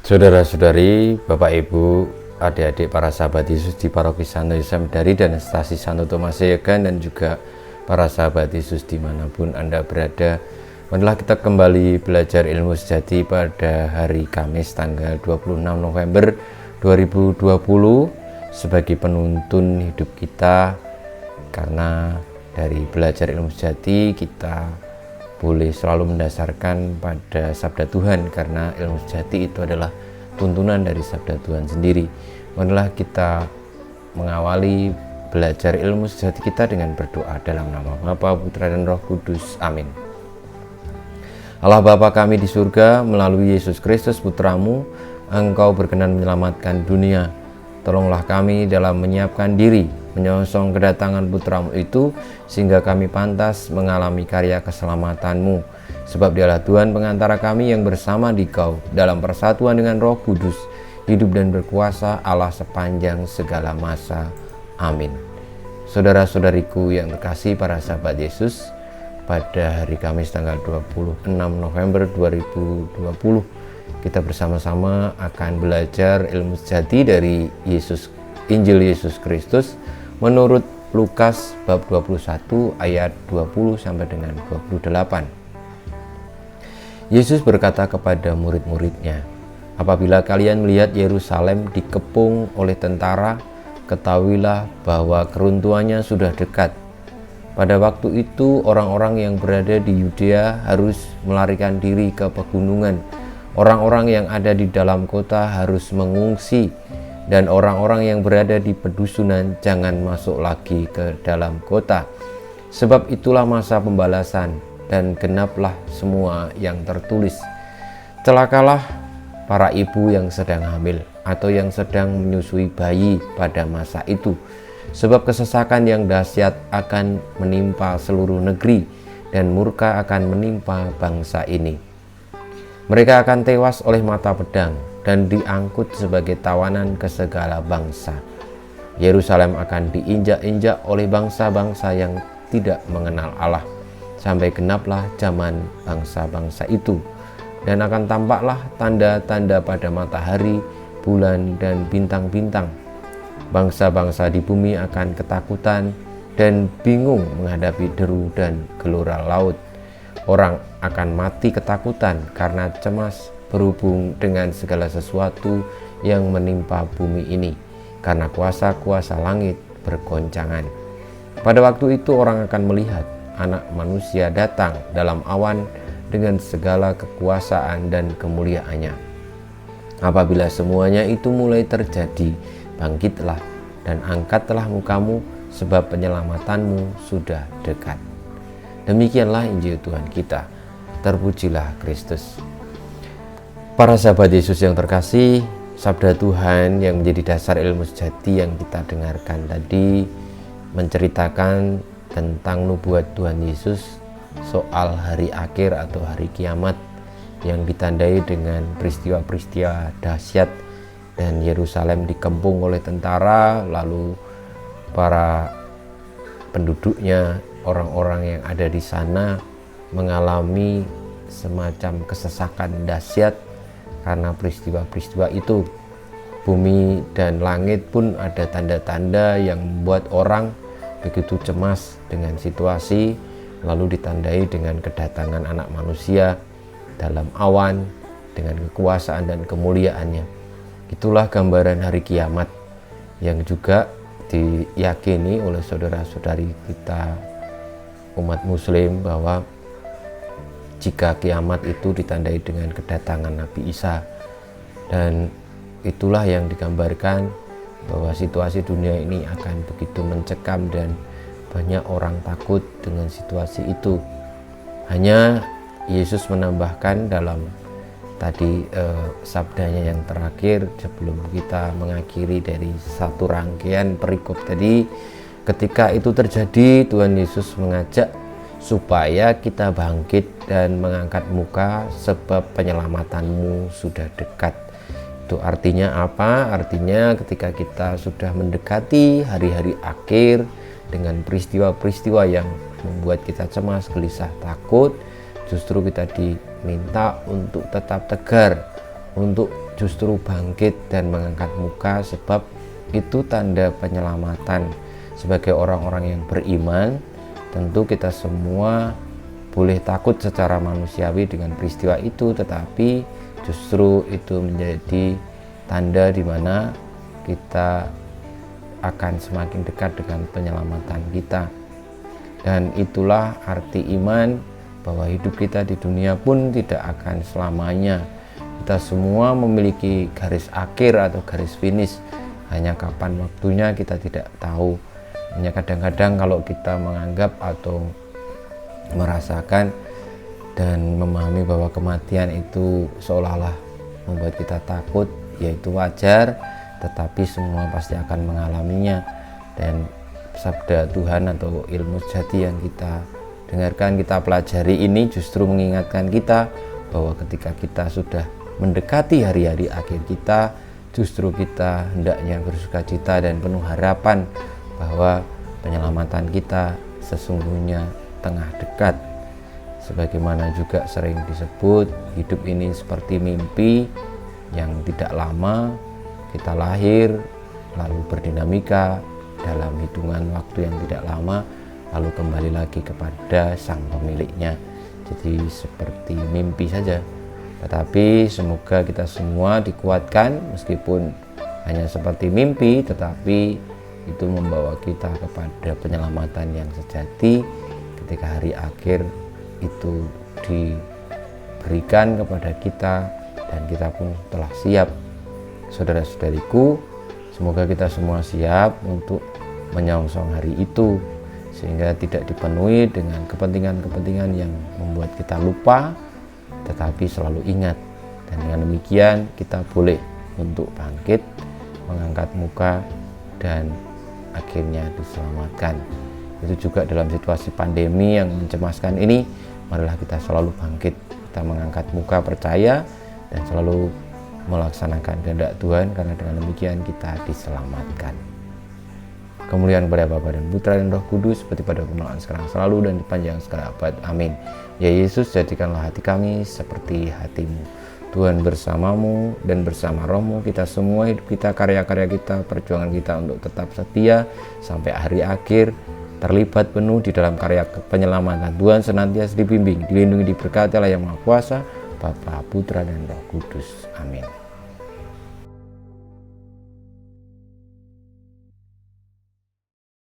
Saudara-saudari, Bapak Ibu, adik-adik para sahabat Yesus di Paroki Santo Yosef Medari dan Stasi Santo Tomas Yegan, dan juga para sahabat Yesus dimanapun Anda berada. Marilah kita kembali belajar ilmu sejati pada hari Kamis tanggal 26 November 2020 sebagai penuntun hidup kita, karena dari belajar ilmu sejati kita boleh selalu mendasarkan pada sabda Tuhan, karena ilmu sejati itu adalah tuntunan dari sabda Tuhan sendiri. Marilah kita mengawali belajar ilmu sejati kita dengan berdoa dalam nama Bapa, Putra, dan Roh Kudus. Amin. Allah Bapa kami di surga, melalui Yesus Kristus Putramu, Engkau berkenan menyelamatkan dunia. Tolonglah kami dalam menyiapkan diri menyongsong kedatangan Putramu itu, sehingga kami pantas mengalami karya keselamatanmu. Sebab Dialah Tuhan pengantara kami yang bersama Dikau dalam persatuan dengan Roh Kudus, hidup dan berkuasa Allah sepanjang segala masa. Amin. Saudara-saudariku yang terkasih para sahabat Yesus, pada hari Kamis tanggal 26 November 2020, kita bersama-sama akan belajar ilmu sejati dari Injil Yesus Kristus menurut Lukas bab 21 ayat 20 sampai dengan 28. Yesus berkata kepada murid-muridnya, "Apabila kalian melihat Yerusalem dikepung oleh tentara, ketahuilah bahwa keruntuhannya sudah dekat. Pada waktu itu orang-orang yang berada di Yudea harus melarikan diri ke pegunungan. Orang-orang yang ada di dalam kota harus mengungsi, dan orang-orang yang berada di pedusunan jangan masuk lagi ke dalam kota. Sebab itulah masa pembalasan, dan genaplah semua yang tertulis. Celakalah para ibu yang sedang hamil atau yang sedang menyusui bayi pada masa itu. Sebab kesesakan yang dahsyat akan menimpa seluruh negeri, dan murka akan menimpa bangsa ini. Mereka akan tewas oleh mata pedang dan diangkut sebagai tawanan ke segala bangsa. Yerusalem akan diinjak-injak oleh bangsa-bangsa yang tidak mengenal Allah, sampai genaplah zaman bangsa-bangsa itu. Dan akan tampaklah tanda-tanda pada matahari, bulan, dan bintang-bintang. Bangsa-bangsa di bumi akan ketakutan dan bingung menghadapi deru dan gelora laut. Orang akan mati ketakutan karena cemas berhubung dengan segala sesuatu yang menimpa bumi ini, karena kuasa-kuasa langit bergoncangan. Pada waktu itu orang akan melihat Anak Manusia datang dalam awan dengan segala kekuasaan dan kemuliaannya. Apabila semuanya itu mulai terjadi, bangkitlah dan angkatlah mukamu, sebab penyelamatanmu sudah dekat." Demikianlah Injil Tuhan kita. Terpujilah Kristus. Para sahabat Yesus yang terkasih, sabda Tuhan yang menjadi dasar ilmu sejati yang kita dengarkan tadi menceritakan tentang nubuat Tuhan Yesus soal hari akhir atau hari kiamat yang ditandai dengan peristiwa-peristiwa dahsyat, dan Yerusalem dikepung oleh tentara, lalu para penduduknya, orang-orang yang ada di sana mengalami semacam kesesakan dahsyat karena peristiwa-peristiwa itu. Bumi dan langit pun ada tanda-tanda yang membuat orang begitu cemas dengan situasi, lalu ditandai dengan kedatangan Anak Manusia dalam awan dengan kekuasaan dan kemuliaannya. Itulah gambaran hari kiamat yang juga diyakini oleh saudara-saudari kita umat Muslim, bahwa jika kiamat itu ditandai dengan kedatangan Nabi Isa, dan itulah yang digambarkan bahwa situasi dunia ini akan begitu mencekam dan banyak orang takut dengan situasi itu. Hanya Yesus menambahkan dalam tadi sabdanya yang terakhir sebelum kita mengakhiri dari satu rangkaian perikop tadi, ketika itu terjadi Tuhan Yesus mengajak supaya kita bangkit dan mengangkat muka, sebab penyelamatanmu sudah dekat. Itu artinya apa? Artinya ketika kita sudah mendekati hari-hari akhir dengan peristiwa-peristiwa yang membuat kita cemas, gelisah, takut, justru kita diminta untuk tetap tegar, untuk justru bangkit dan mengangkat muka, sebab itu tanda penyelamatan. Sebagai orang-orang yang beriman, tentu kita semua boleh takut secara manusiawi dengan peristiwa itu, tetapi justru itu menjadi tanda di mana kita akan semakin dekat dengan penyelamatan kita. Dan itulah arti iman, bahwa hidup kita di dunia pun tidak akan selamanya. Kita semua memiliki garis akhir atau garis finish, hanya kapan waktunya kita tidak tahu. Hanya kadang-kadang kalau kita menganggap atau merasakan dan memahami bahwa kematian itu seolah-olah membuat kita takut, yaitu wajar, tetapi semua pasti akan mengalaminya. Dan sabda Tuhan atau ilmu sejati yang kita dengarkan, kita pelajari ini justru mengingatkan kita bahwa ketika kita sudah mendekati hari-hari akhir kita, justru kita hendaknya bersukacita dan penuh harapan bahwa penyelamatan kita sesungguhnya tengah dekat. Sebagaimana juga sering disebut, hidup ini seperti mimpi yang tidak lama. Kita lahir lalu berdinamika dalam hitungan waktu yang tidak lama, lalu kembali lagi kepada sang pemiliknya. Jadi seperti mimpi saja. Tetapi semoga kita semua dikuatkan, meskipun hanya seperti mimpi, tetapi itu membawa kita kepada penyelamatan yang sejati ketika hari akhir itu diberikan kepada kita dan kita pun telah siap. Saudara-saudariku, semoga kita semua siap untuk menyongsong hari itu, sehingga tidak dipenuhi dengan kepentingan-kepentingan yang membuat kita lupa, tetapi selalu ingat. Dan dengan demikian kita boleh untuk bangkit, mengangkat muka, dan akhirnya diselamatkan. Itu juga dalam situasi pandemi yang mencemaskan ini, marilah kita selalu bangkit, kita mengangkat muka percaya dan selalu melaksanakan kehendak Tuhan, karena dengan demikian kita diselamatkan. Kemuliaan kepada Bapa dan Putra dan Roh Kudus, seperti pada permulaan, sekarang, selalu, dan dipanjang segala abad. Amin. Ya Yesus, jadikanlah hati kami seperti hati-Mu. Tuhan bersamamu dan bersama rohmu, kita semua, hidup kita, karya-karya kita, perjuangan kita untuk tetap setia sampai hari akhir, terlibat penuh di dalam karya penyelamatan. Tuhan senantiasa dibimbing, dilindungi, diberkati oleh Yang Maha Kuasa, Bapa, Putra, dan Roh Kudus. Amin.